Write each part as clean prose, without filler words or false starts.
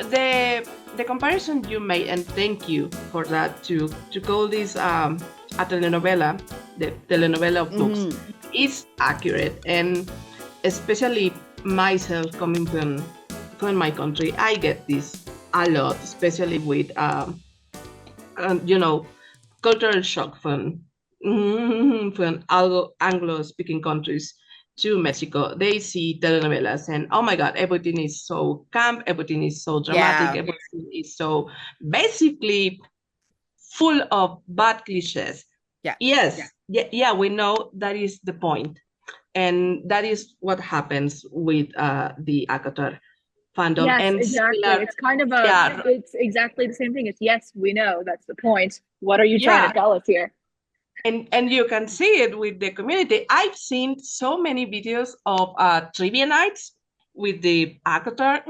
The comparison you made, and thank you for that, to call this a telenovela, the telenovela of books, is accurate. And especially myself, coming from my country, I get this a lot, especially with you know, cultural shock from Anglo-speaking countries to Mexico. They see telenovelas and oh my God, everything is so camp, everything is so dramatic, Yeah. everything is so basically full of bad cliches. Yeah. Yes, yeah, we know that is the point. And that is what happens with the ACOTAR fandom. Yes, And exactly. similar, It's kind of yeah, it's exactly the same thing. It's yes, we know that's the point. What are you trying yeah, to tell us here? and you can see it with the community. I've seen so many videos of trivia nights with the Akatar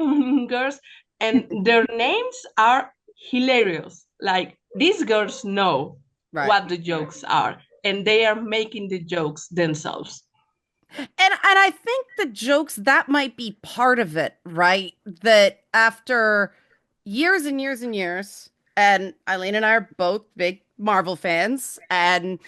girls, and their names are hilarious. Like these girls know Right. what the jokes are, and they are making the jokes themselves. And I think the jokes that might be part of it, right? That after years and years and years, and Eileen and I are both big Marvel fans, and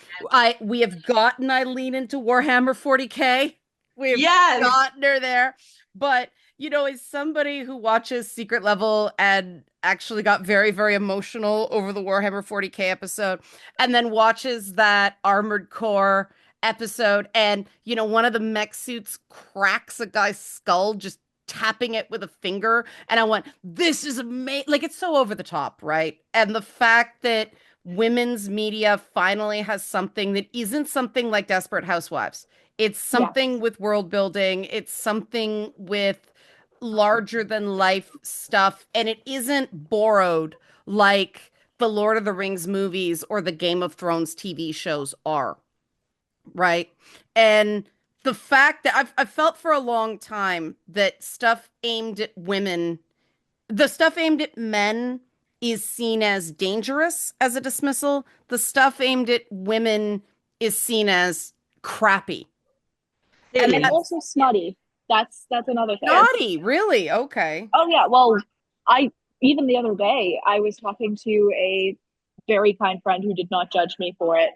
we have gotten Eileen into Warhammer 40K. We've Yes, gotten her there. But as somebody who watches Secret Level and actually got very, very emotional over the Warhammer 40K episode, and then watches that Armored Core episode, and one of the mech suits cracks a guy's skull, just tapping it with a finger, and I went, this is amazing. Like, it's so over the top, right? And the fact that women's media finally has something that isn't something like Desperate Housewives. It's something Yes. with world building, it's something with larger than life stuff, and it isn't borrowed like the Lord of the Rings movies or the Game of Thrones TV shows are, right? And the fact that I've felt for a long time that stuff aimed at women, the stuff aimed at men is seen as dangerous as a dismissal. The stuff aimed at women is seen as crappy. And And silly. that's also smutty. That's another thing. naughty, really. Okay. Oh yeah, well, I even the other day I was talking to a very kind friend who did not judge me for it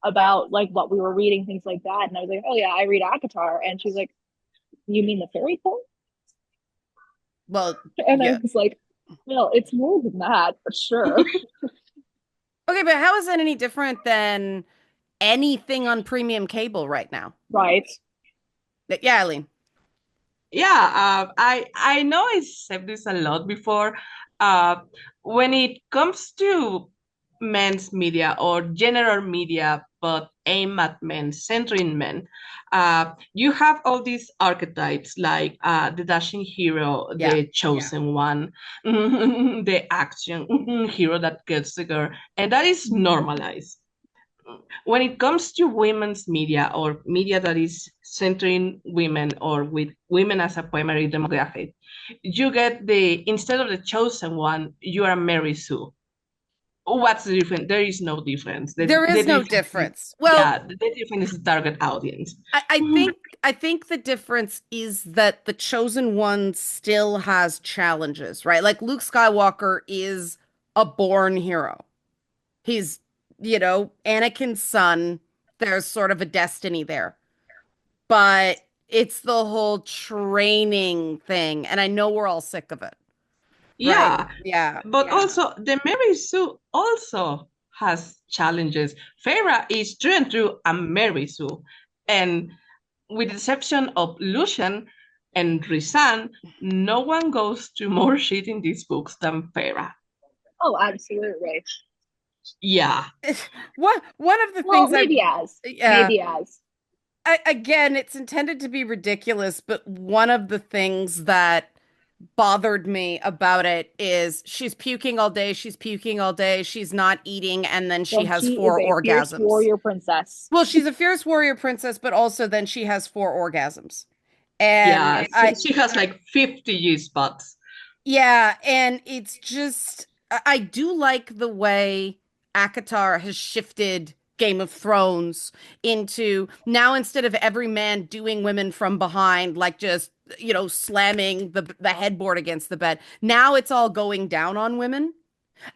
about like what we were reading, things like that. And I was like, oh yeah, I read ACOTAR. And she's like, you mean the fairy tale? Well, And I yeah. was like, well, it's more than that, but sure. Okay, but how is that any different than anything on premium cable right now? Right. Yeah, Eileen. Yeah, I know I said this a lot before. Uh, when it comes to men's media or general media, but aim at men, centering men, you have all these archetypes like the dashing hero, Yeah. the chosen one, the action hero that gets the girl, and that is normalized. When it comes to women's media or media that is centering women or with women as a primary demographic, you get instead of the chosen one, you are Mary Sue. What's the difference? There is no difference. There The is no difference is, difference. Well, yeah, the difference is the target audience. I think the difference is that the chosen one still has challenges, right? Like Luke Skywalker is a born hero. He's, Anakin's son. There's sort of a destiny there. But it's the whole training thing, and I know we're all sick of it, right? Yeah, Yeah. but also the Mary Sue also has challenges. Farah is through and through a Mary Sue, and with the exception of Lucian and Rizan, no one goes through more shit in these books than Farah. Oh, absolutely. Yeah, One of the Well, things maybe as. yeah, Maybe as. again, it's intended to be ridiculous, but one of the things that bothered me about it is she's puking all day, she's puking all day, she's not eating, and then she Well, has she is four a fierce orgasms. warrior princess. Well, she's a fierce warrior princess, but also then she has four orgasms. And yeah. She has like 50 G spots. yeah, and it's just I do like the way ACOTAR has shifted Game of Thrones into now, instead of every man doing women from behind, like just slamming the headboard against the bed. Now it's all going down on women.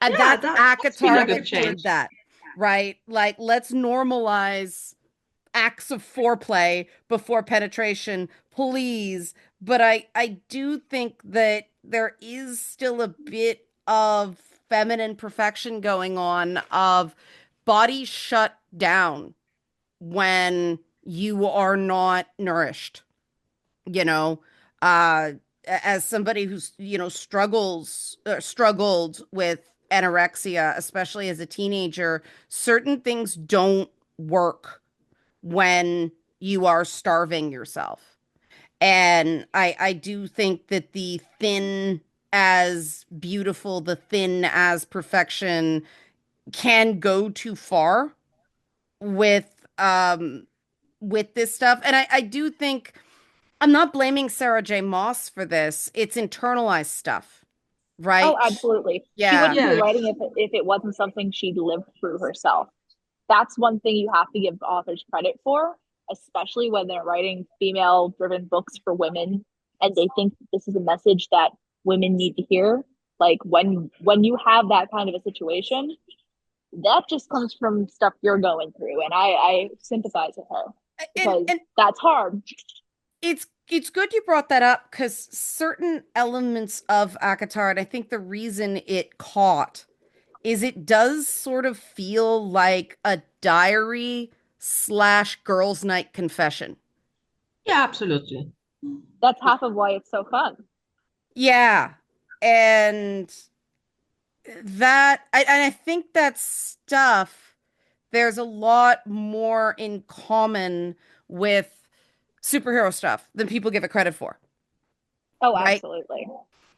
And Yeah, that's that's been a ACOTAR good that change. did that, right? Like, let's normalize acts of foreplay before penetration, please. But I do think that there is still a bit of feminine perfection going on, of body shut down when you are not nourished, you know. uh as somebody who's struggled with anorexia, especially as a teenager, certain things don't work when you are starving yourself. And I do think that the thin as beautiful, the thin as perfection can go too far with this stuff. And I do think I'm not blaming Sarah J. Maas for this. It's internalized stuff, Oh, right? absolutely. She Yeah. wouldn't be Yes. writing if it wasn't something she'd lived through herself. That's one thing you have to give authors credit for, especially when they're writing female-driven books for women and they think this is a message that women need to hear. Like when you have that kind of a situation, that just comes from stuff you're going through, and I sympathize with her because And that's hard. it's good you brought that up, because certain elements of ACOTAR, and I think the reason it caught is it does sort of feel like a diary slash girls' night confession. Yeah, absolutely. That's half of why it's so fun. Yeah. And and I think that stuff, there's a lot more in common with superhero stuff than people give it credit for, Oh, right? absolutely.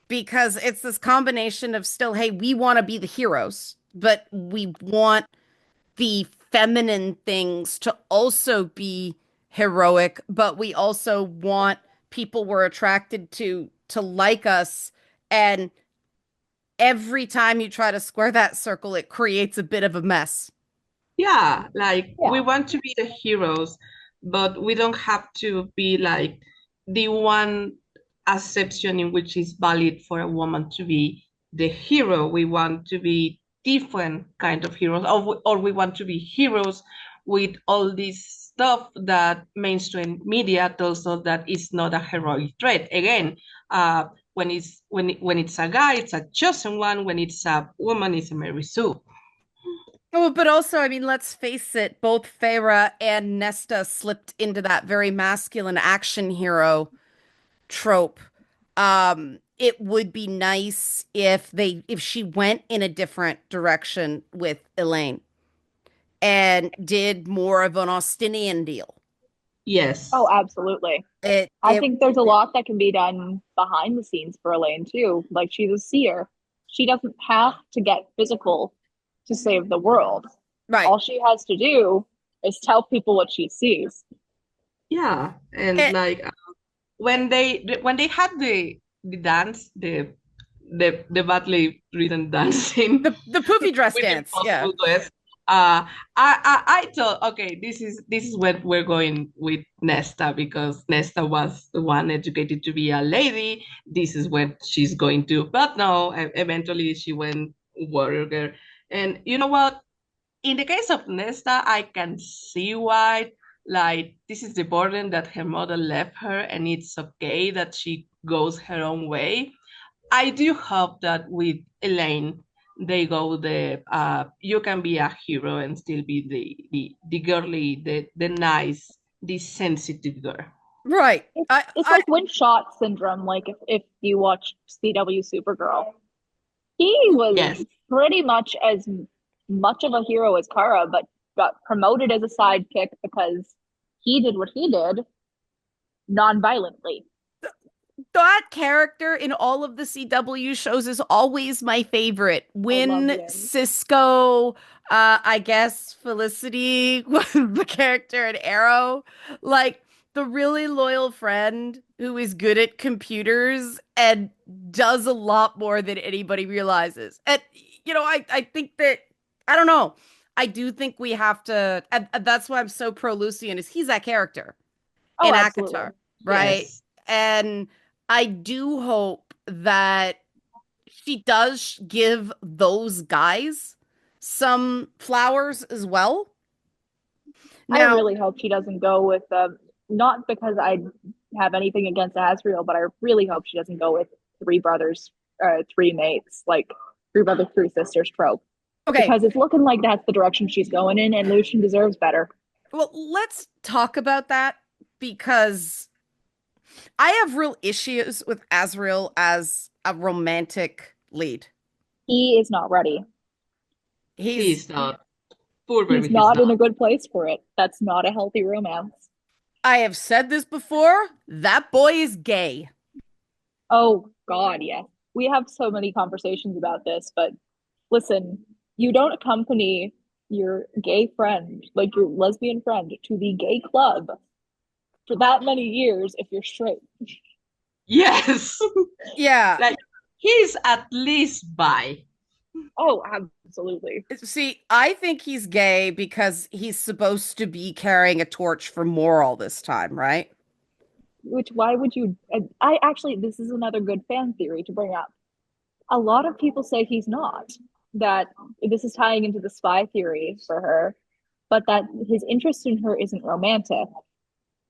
Because it's this combination of still, hey, we want to be the heroes, but we want the feminine things to also be heroic, but we also want people we're attracted to like us. And every time you try to square that circle, it creates a bit of a mess. Yeah, like we Yeah. want to be the heroes, but we don't have to be like the one acception in which is valid for a woman to be the hero. We want to be different kind of heroes, or we want to be heroes with all this stuff that mainstream media tells us that is not a heroic trait. Again, when it's a guy, it's a chosen one. When it's a woman, it's a Mary Sue. Oh, but also, I mean, let's face it, both Feyre and Nesta slipped into that very masculine action hero trope. It would be nice if she went in a different direction with Elaine and did more of an Austinian deal. Oh, Yes. absolutely. I It think there's a lot that can be done behind the scenes for Elaine too. Like she's a seer. She doesn't have to get physical to save the world. right. All she has to do is tell people what she sees. Yeah, and It, like when they had the dance, the badly written dancing the poofy dress with dance, yeah. impossible twist, I thought, okay, this is where we're going with Nesta, because Nesta was the one educated to be a lady. This is what she's going to, but no, eventually she went warrior girl. And you know what? In the case of Nesta, I can see why. Like, this is the burden that her mother left her, and it's okay that she goes her own way. I do hope that with Elaine, they go the you can be a hero and still be the girly, the nice, the sensitive girl. Right. It's like Windshot syndrome. Like if you watch CW Supergirl, he was Yes. pretty much of a hero as Kara, but got promoted as a sidekick because he did what he did non-violently. that character in all of the CW shows is always my favorite. I love When Win. Cisco, I guess Felicity was the character in Arrow, like the really loyal friend who is good at computers and does a lot more than anybody realizes. And I think that I don't know. I do think we have to, and that's why I'm so pro Lucian, is he's that character Oh, in absolutely. ACOTAR, right? Yes. And I do hope that she does give those guys some flowers as well. I Now, really hope she doesn't go with not because I have anything against Asriel, but I really hope she doesn't go with three brothers, three mates, like three brothers, three sisters trope. okay, Because it's looking like that's the direction she's going in, and Lucian deserves better. well, let's talk about that because I have real issues with Asriel as a romantic lead. He is not ready. He's He's not. Poor He's baby, he's not in a not. good place for it. That's not a healthy romance. I have said this before, that boy is gay. Oh God, yes. We have so many conversations about this, but listen, you don't accompany your gay friend, like your lesbian friend, to the gay club for that many years if you're straight. Yes. Yeah. Like, he's at least bi. Oh, absolutely. See, I think he's gay because he's supposed to be carrying a torch for more all this time, right? Which, why would you? I actually, this is another good fan theory to bring up. A lot of people say he's not. That this is tying into the spy theory for her, but that his interest in her isn't romantic.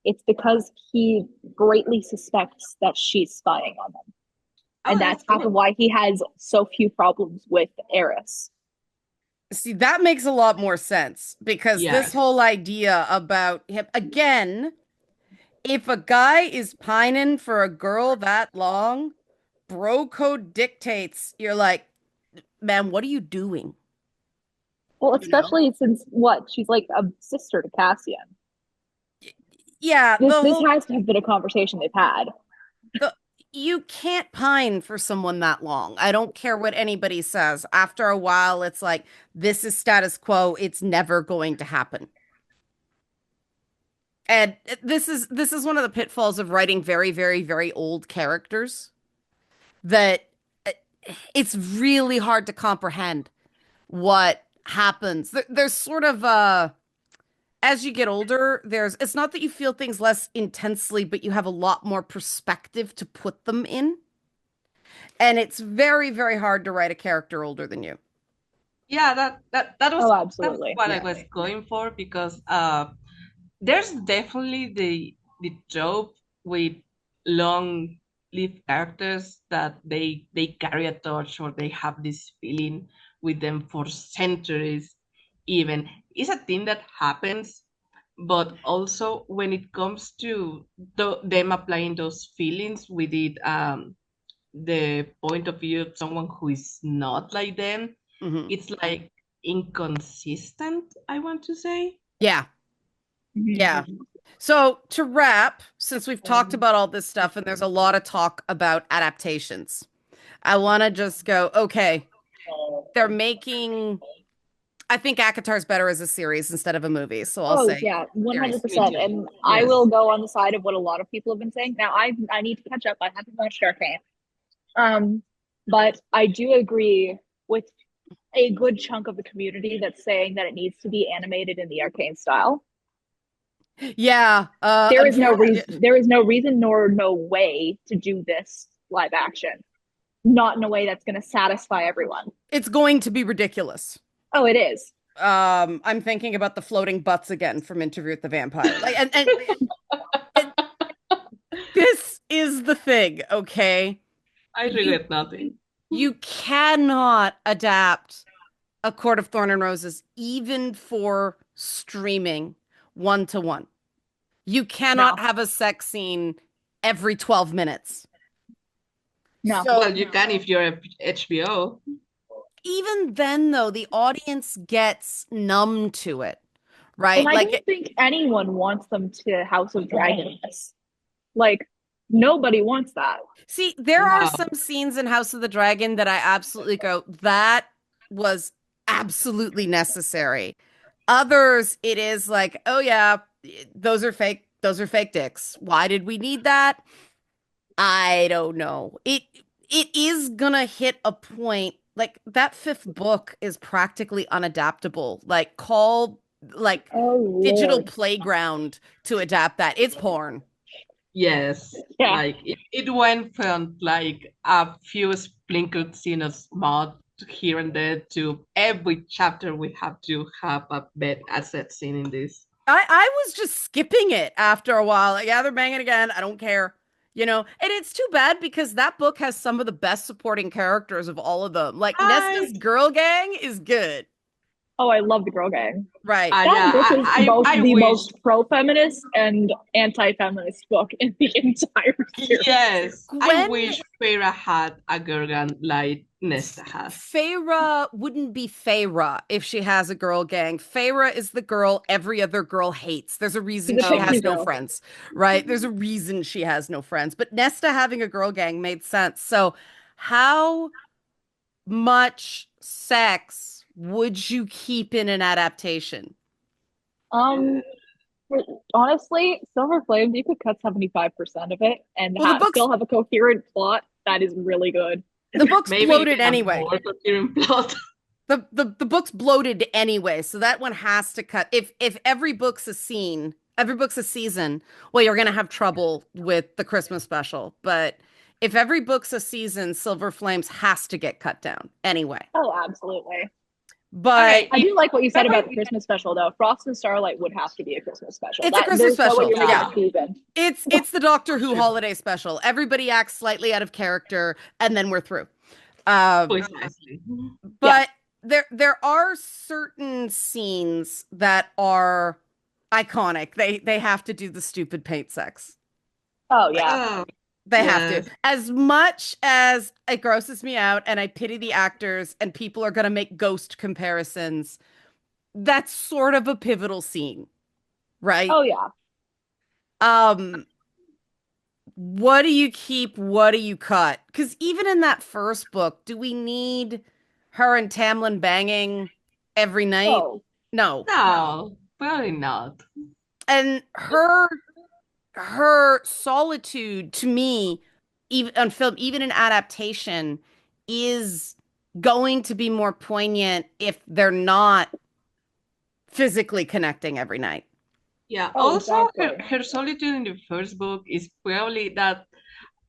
It's because he greatly suspects that she's spying on him. Oh, And that's that's half cool. of why he has so few problems with Eris. See, that makes a lot more sense because this Yes. whole idea about him, again, if a guy is pining for a girl that long, bro code dictates you're like, man, what are you doing? Well, You know? especially since what? She's like a sister to Cassian. Yeah, This has to have been a conversation they've had. the you can't pine for someone that long. I don't care what anybody says. After a while, it's like this is status quo. It's never going to happen. And this is one of the pitfalls of writing very, very, very old characters that it's really hard to comprehend what happens. There's sort of as you get older, there's it's not that you feel things less intensely, but you have a lot more perspective to put them in. And it's very, very hard to write a character older than you. Yeah, Oh, that's absolutely. what I Yeah. was going for because there's definitely the trope with long lived characters that they carry a torch or they have this feeling with them for centuries even. It's a thing that happens, but also when it comes to them applying those feelings with it the point of view of someone who is not like them, Hmm. it's like inconsistent, I want to say. Yeah. Yeah. Mhm. So to wrap, since we've talked about all this stuff and there's a lot of talk about adaptations, I want to just go, okay, they're making, I think ACOTAR's better as a series instead of a movie. So I'll Oh say yeah, series. Me 100%. too. And I Yes. will go on the side of what a lot of people have been saying. Now I need to catch up. I haven't watched Arcane. Um, but I do agree with a good chunk of the community that's saying that it needs to be animated in the Arcane style. Yeah. There is no reason Unfortunately, there is no reason nor no way to do this live action. Not in a way that's going to satisfy everyone. it's going to be ridiculous. Oh, it is. I'm thinking about the floating butts again from Interview with the Vampire. Like, and this is the thing, okay? I You regret nothing. you cannot adapt A Court of Thorn and Roses even for streaming one to one. You cannot No, have a sex scene every 12 minutes. no. So Well, you can if you're HBO. even then, though, the audience gets numb to it, And right? I don't think anyone wants them to House of Dragons. Like, nobody wants that. see, there are No. some scenes in House of the Dragon that I absolutely go, that was absolutely necessary. Others, it is like, oh yeah, those are fake. Those are fake dicks. Why did we need that? I don't know. It is gonna hit a point like that fifth book is practically unadaptable. Like call like Oh Digital Lord. Playground to adapt that. It's porn. Yes, Yeah. like it went from like a few sprinkled scenes of smut here and there to every chapter we have to have a bed asset scene in this. I was just skipping it after a while. Like, yeah, they're banging again. I don't care. And it's too bad because that book has some of the best supporting characters of all of them. Like I Nesta's girl gang is good. Oh, I love the Girl Gang. Right. That yeah, book is both I the wish. most pro-feminist and anti-feminist book in the entire series. Yes, I Gwen wish Feyre had a Gurgan like Nesta has. Feyre wouldn't be Feyre if she has a girl gang. Feyre is the girl every other girl hates. There's a reason She's a she pixie has no girl. friends, right? There's a reason she has no friends. But Nesta having a girl gang made sense. So, how much sex would you keep in an adaptation? Um, Honestly, Silver Flames, you could cut 75% of it and Well, the books still have a coherent plot that is really good. the books Maybe bloated even a anyway. more coherent plot. The book's bloated anyway, so that one has to cut. If every book's a scene, every book's a season, well, you're gonna have trouble with the Christmas special. But if every book's a season, Silver Flames has to get cut down anyway. Oh, absolutely. But Okay, I if do like what you said about the every Christmas special, though. Frost and Starlight would have to be a Christmas special. it's a That Christmas there's no way special. you're gonna get Yeah. a season. It's the Doctor Who sure, holiday special. Everybody acts slightly out of character, and then we're through. Um, precisely. Yeah. but there are certain scenes that are iconic. They have to do the stupid paint sex. Oh yeah. Oh, They have to. yes. As much as it grosses me out and I pity the actors and people are going to make ghost comparisons, that's sort of a pivotal scene, right? Oh yeah. Um, what do you keep? What do you cut? Because even in that first book, do we need her and Tamlin banging every night? Oh. No. No, probably not. And her solitude to me, even on film, even in adaptation, is going to be more poignant if they're not physically connecting every night. Yeah. Oh, Also, exactly. her solitude in the first book is probably that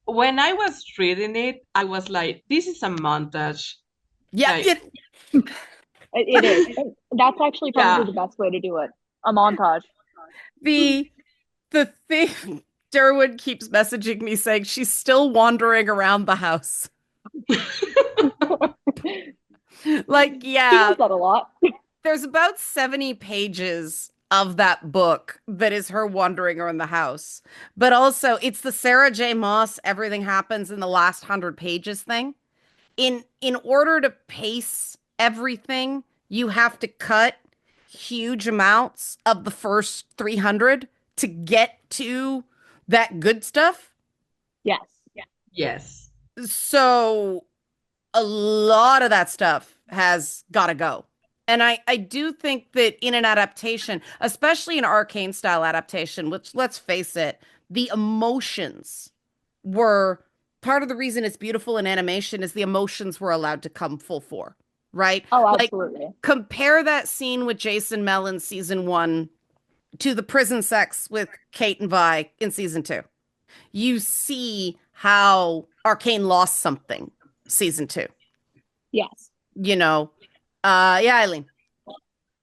when I was reading it, I was like, this is a montage. Yeah, Like, It is. And that's actually probably yeah. the best way to do it. A montage. the the thing Derwood keeps messaging me saying she's still wandering around the house. Like, She yeah, does that a lot. there's about 70 pages of that book that is her wandering around the house. But also, it's the Sarah J. Maas everything happens in the last 100 pages thing. In order to pace everything, you have to cut huge amounts of the first 300 to get to that good stuff. Yes. Yes. So a lot of that stuff has got to go. And I do think that in an adaptation, especially an arcane style adaptation, which let's face it, the emotions were part of the reason it's beautiful in animation is the emotions were allowed to come full fore, right? Oh, Like absolutely. compare that scene with Jason Mellon season 1 to the prison sex with Kate and Vi in season 2. You see how Arcane lost something season 2, Yes. you know. Yeah, Eileen.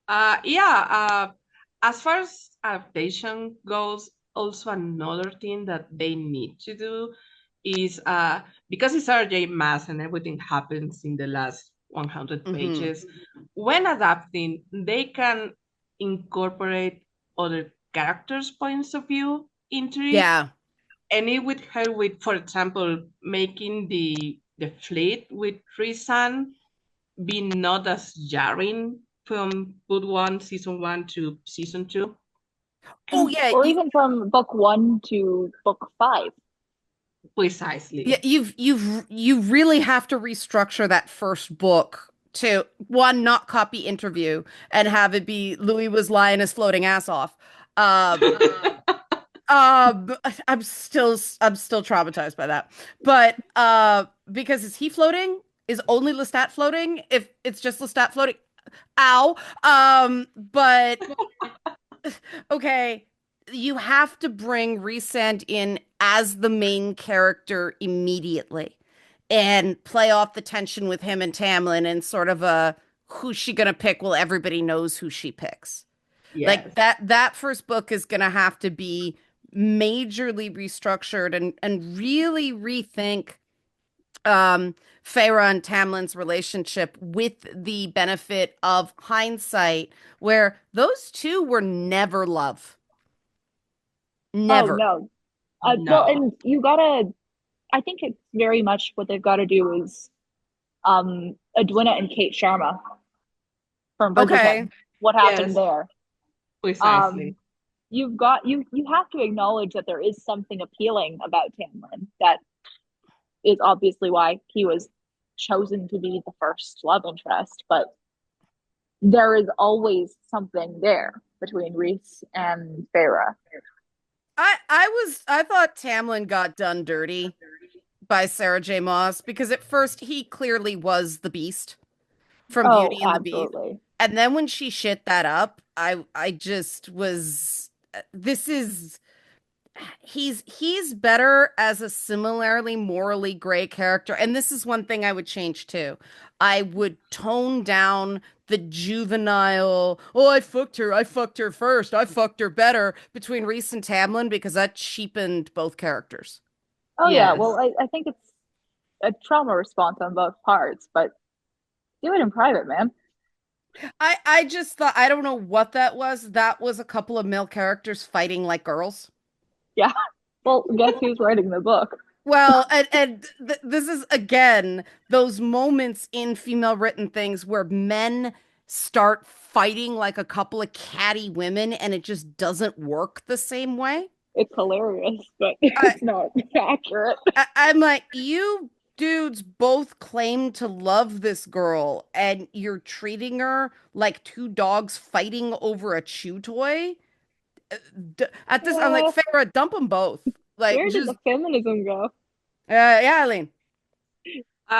Yeah, as far as adaptation goes, also another thing that they need to do is because it's RJ Mass and everything happens in the last 100 Mm-hmm. pages, when adapting, they can incorporate other characters' points of view into it. Yeah. And it would help with, for example, making the fleet with Rizan be not as jarring from book one, season one to season two. Oh yeah, Or even from book 1 to book 5. yeah, Precisely. you really have to restructure that first book to one, not copy interview and have it be Louis was lying his floating ass off. Um, I'm still traumatized by that. But because is he floating? Is only Lestat floating? If it's just Lestat floating, ow. But okay, you have to bring Resend in as the main character immediately and play off the tension with him and Tamlin and sort of a who's she gonna pick? Well, everybody knows who she picks. Like Yes. that first book is gonna have to be majorly restructured and really rethink Feyre and Tamlin's relationship with the benefit of hindsight, where those two were never love. Oh Never. no. Well, No. and you gotta. I think it's very much what they've got to do is Edwina and Kate Sharma from Okay. Bridgerton. What happened Yes, there? Um, precisely. you have to acknowledge that there is something appealing about Tamlin. That is obviously why he was chosen to be the first love interest. But there is always something there between Reese and Feyre. I thought Tamlin got done dirty by Sarah J. Maas because at first he clearly was the beast from Oh, Beauty and the Beast. absolutely. And then when she shit that up, I just was this is he's better as a similarly morally gray character. And this is one thing I would change too. I would tone down the juvenile, oh, I fucked her first, I fucked her better between Reese and Tamlin because that cheapened both characters. Oh yeah. Well, Yes. I think it's a trauma response on both parts, but do it in private, man. I just thought I don't know what that was. That was a couple of male characters fighting like girls. Yeah. Well, guess who's writing the book? Well, and this is again those moments in female written things where men start fighting like a couple of catty women and it just doesn't work the same way. It's hilarious, but I, it's not accurate. I'm like, you dudes both claim to love this girl and you're treating her like two dogs fighting over a chew toy. At this, I'm like, Uh, Farrah, dump them both. Like, where did just, the feminism go? yeah, Eileen.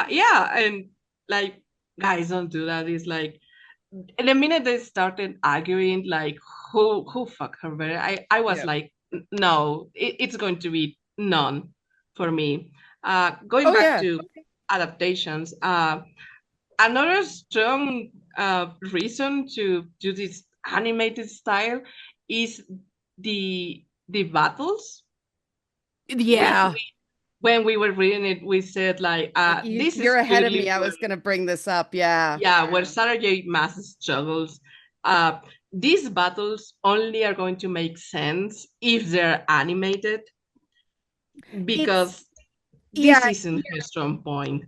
Yeah, and like guys don't do that. It's like and the minute they started arguing, like who fucked her better, I was Yeah. like, no, it's going to be none for me. Going Oh, back yeah. to adaptations, another strong reason to do this animated style is the battles. We Yeah. when we were reading it, we said like, this You're is ahead of me. clearly I where, was gonna bring this up. Yeah. yeah, where Sarah J. Maas struggles. Uh, these battles only are going to make sense if they're animated It's because this yeah, isn't her strong point.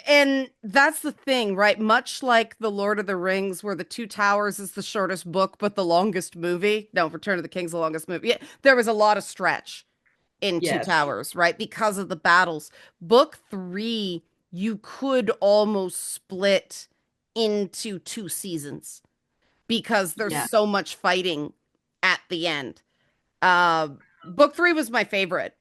and that's the thing, right? Much like The Lord of the Rings, where The Two Towers is the shortest book, but the longest movie. No, Return of the King's the longest movie. Yeah, there was a lot of stretch in Two Yes, Towers, right? Because of the battles. Book three, you could almost split into two seasons because there's yeah. so much fighting at the end. Uh, book three was my favorite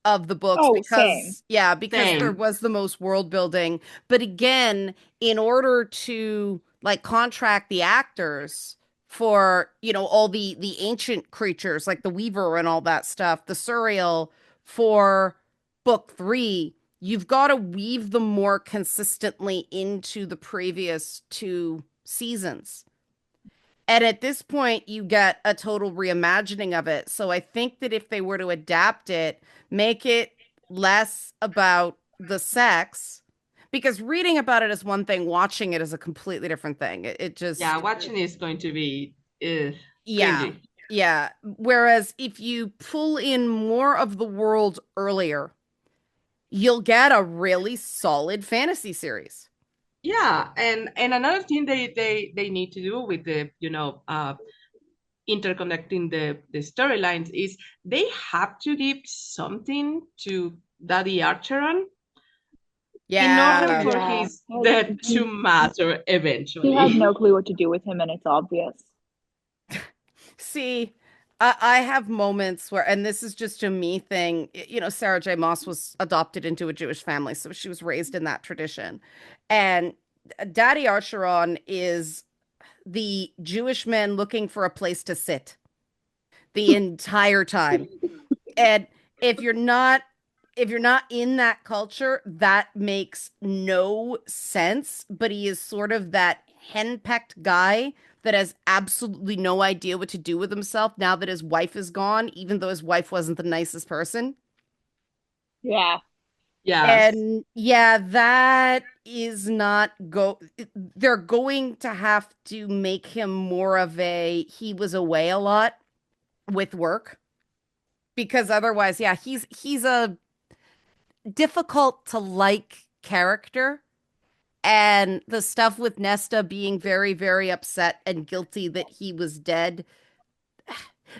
of the books Oh, same. because, yeah, because there Same. was the most world building. But again, in order to like contract the actors for, all the ancient creatures like the Weaver and all that stuff, the Surreal for book three, you've got to weave them more consistently into the previous two seasons. And at this point, you get a total reimagining of it. So I think that if they were to adapt it, make it less about the sex, because reading about it is one thing, watching it is a completely different thing. It Yeah, just, watching is going to be yeah, cringy. yeah. Whereas if you pull in more of the world earlier, you'll get a really solid fantasy series. Yeah, and another thing they need to do with the interconnecting the storylines is they have to give something to Daddy Archeron in order Yeah. for Yeah. his death to matter He has eventually. no clue what to do with him, and it's obvious. See, I have moments where, and this is just a me thing, Sarah J. Maas was adopted into a Jewish family, so she was raised in that tradition. And Daddy Archeron is the Jewish man looking for a place to sit the entire time. And if you're not in that culture, that makes no sense. But he is sort of that henpecked guy that has absolutely no idea what to do with himself now that his wife is gone, even though his wife wasn't the nicest person. Yeah. Yes. And yeah, that is not they're going to have to make him more of a he was away a lot with work because otherwise, yeah, he's a difficult to like character. And the stuff with Nesta being very, very upset and guilty that he was dead,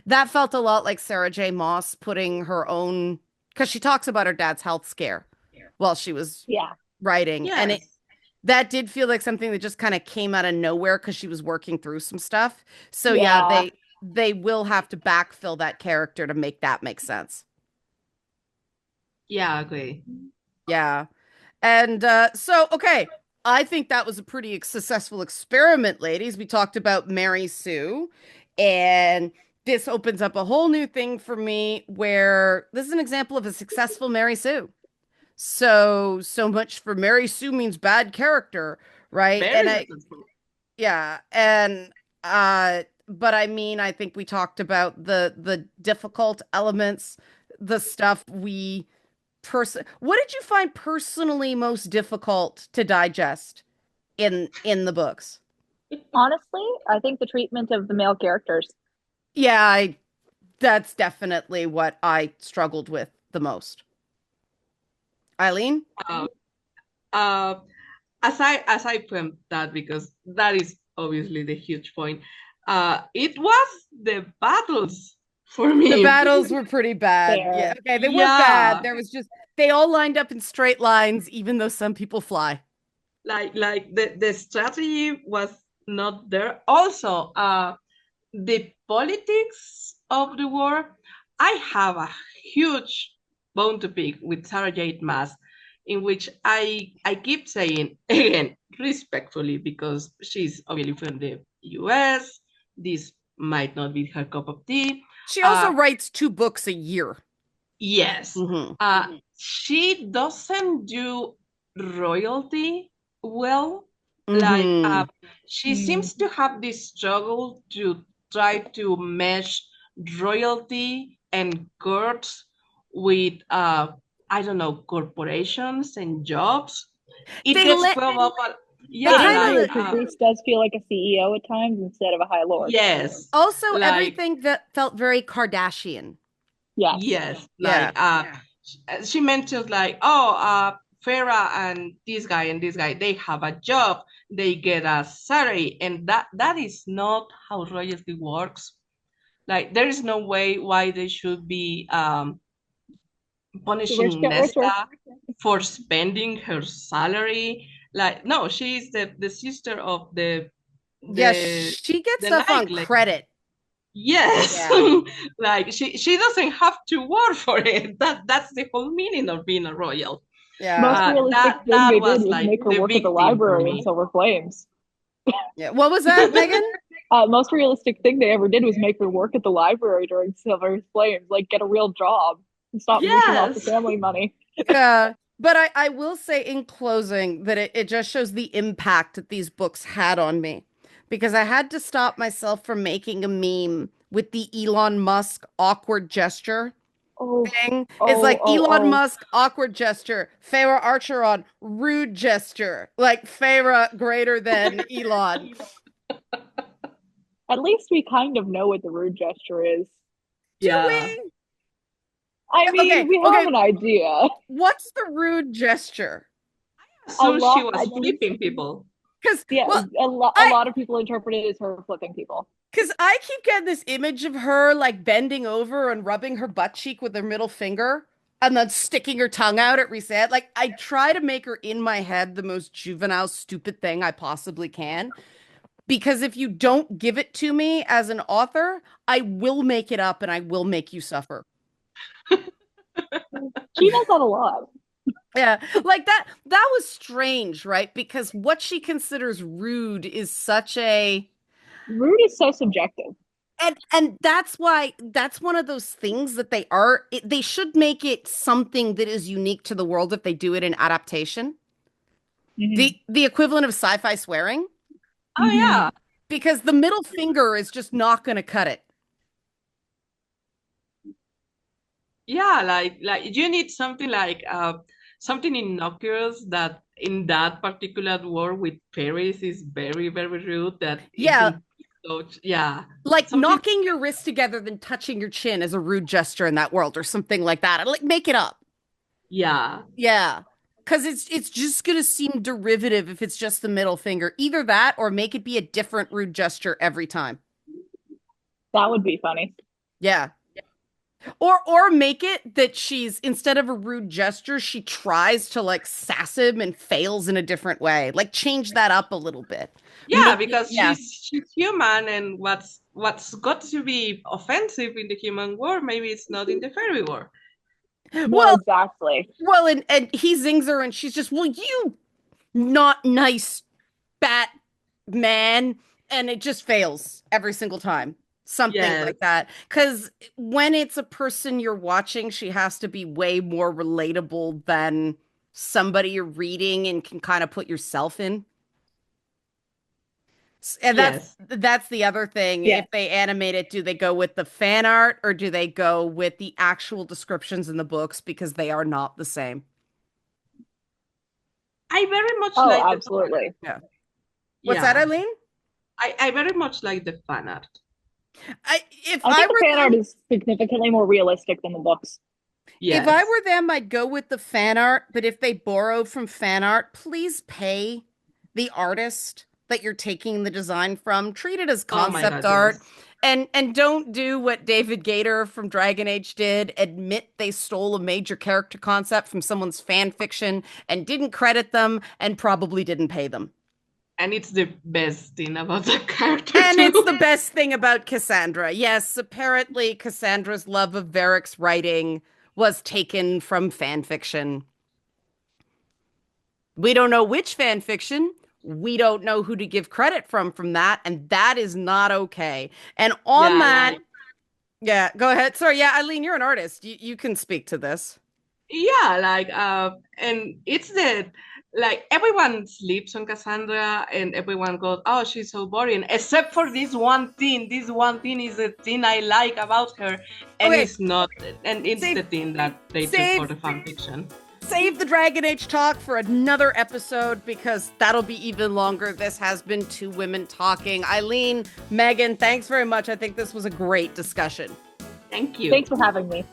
that felt a lot like Sarah J. Maas putting her own, because she talks about her dad's health scare while she was Yeah. writing. And Yes. that did feel like something that just kind of came out of nowhere because she was working through some stuff. So yeah, Yeah. they will have to backfill that character to make that make sense. Yeah, agree. Yeah. And so, okay, I think that was a pretty successful experiment, ladies. We talked about Mary Sue, and this opens up a whole new thing for me where this is an example of a successful Mary Sue. So much for Mary Sue means bad character, right? And Very successful. yeah, and but I mean, I think we talked about the difficult elements, the stuff we what did you find personally most difficult to digest in the books? Honestly, I think the treatment of the male characters. Yeah, that's definitely what I struggled with the most. Eileen? Uh, uh, as I point that because that is obviously the huge point. It was the battles for The me. battles were pretty bad. Yeah, There. okay, they weren't bad. Yeah, There was just they all lined up in straight lines, even though some people fly. like the strategy was not there. Also, the politics of the war. I have a huge bone to pick with Sarah Jade Maas, in which I keep saying again respectfully because she's obviously from the U.S. This might not be her cup of tea. She also Uh, writes 2 books a year. yes, Hmm. she doesn't do royalty well. Like Hmm. she Mm. seems to have this struggle to try to mesh royalty and courts with I don't know, corporations and jobs. It They gets let filled up. they It Yeah, is kind like weird of because Reese does feel like a CEO at times instead of a High Lord. yes, also like everything that felt very Kardashian. Yes. yes, Yeah. like she mentions like, oh, Farah and this guy, they have a job, they get a salary, and that is not how royalty works. Like there is no way why they should be The rich punishing get richer. Nesta for spending her salary. Like no, she's the sister of Yeah, the she gets the stuff on night. Like credit. yes, Yeah. like she doesn't have to work for it. That's the whole meaning of being a royal. Yeah. Most realistic thing That they did was was like make her the work at the big thing for library in me. Silver Flames. Yeah. What was that, Megan? Most realistic thing they ever did was make her work at the library during Silver Flames, like get a real job and stop mooching off the Yes. family money. Yeah. But I will say in closing that it just shows the impact that these books had on me because I had to stop myself from making a meme with the Elon Musk awkward gesture Oh, thing. It's oh, like oh, Elon oh. Musk, awkward gesture. Farrah Archeron, rude gesture. Like Farrah greater than Elon. At least we kind of know what the rude gesture is. Do Yeah. we? I mean, Okay, we have okay. an idea. What's the rude gesture? A So she lot, was I think, flipping people. Because, yeah, well, a I lot of people interpret it as her flipping people. because I keep getting this image of her like bending over and rubbing her butt cheek with her middle finger and then sticking her tongue out at reset. Like I try to make her in my head the most juvenile, stupid thing I possibly can. Because if you don't give it to me as an author, I will make it up and I will make you suffer. She does that a lot. Yeah, like that was strange, right? Because what she considers rude is such a Rude is so subjective. And that's why that's one of those things that they should make it something that is unique to the world if they do it in adaptation. The equivalent of sci-fi swearing. Oh yeah. Because the middle finger is just not going to cut it. Yeah, like you need something like something innocuous that in that particular world with fairies is very, very rude that Yeah. Yeah. Like something... knocking your wrists together then touching your chin is a rude gesture in that world or something like that. Like make it up. Yeah. Yeah. Because it's just going to seem derivative if it's just the middle finger. Either that or make it be a different rude gesture every time. That would be funny. Yeah. Or make it that she's, instead of a rude gesture, she tries to like sass him and fails in a different way. Like change that up a little bit. Yeah, because she's human, and what's got to be offensive in the human world, maybe it's not in the fairy world. Well, exactly. Well, and he zings her and she's just, well, you not nice bat man. And it just fails every single time. Something like that. Because when it's a person you're watching, she has to be way more relatable than somebody you're reading and can kind of put yourself in. And that's the other thing. Yeah. If they animate it, do they go with the fan art or do they go with the actual descriptions in the books? Because they are not the same. I very much like absolutely. Yeah. What's that, Eileen? I very much like the fan art. I think the fan art is significantly more realistic than the books. Yes. If I were them, I'd go with the fan art. But if they borrow from fan art, please pay the artist that you're taking the design from. Treat it as concept art. Yes. And don't do what David Gator from Dragon Age did. Admit they stole a major character concept from someone's fan fiction and didn't credit them and probably didn't pay them. And it's the best thing about the character, and too. It's the best thing about Cassandra. Yes, apparently Cassandra's love of Varric's writing was taken from fan fiction. We don't know which fan fiction. We don't know who to give credit from that, and that is not okay. And on yeah, go ahead. Sorry, yeah, Eileen, you're an artist. You can speak to this. Yeah, and it's that... Like everyone sleeps on Cassandra and everyone goes, oh, she's so boring, except for this one thing. This one thing is the thing I like about her, and it's not, and it's the thing that they took for the fan fiction. Save the Dragon Age talk for another episode because that'll be even longer. This has been Two Women Talking. Eileen, Megan, thanks very much. I think this was a great discussion. Thank you. Thanks for having me.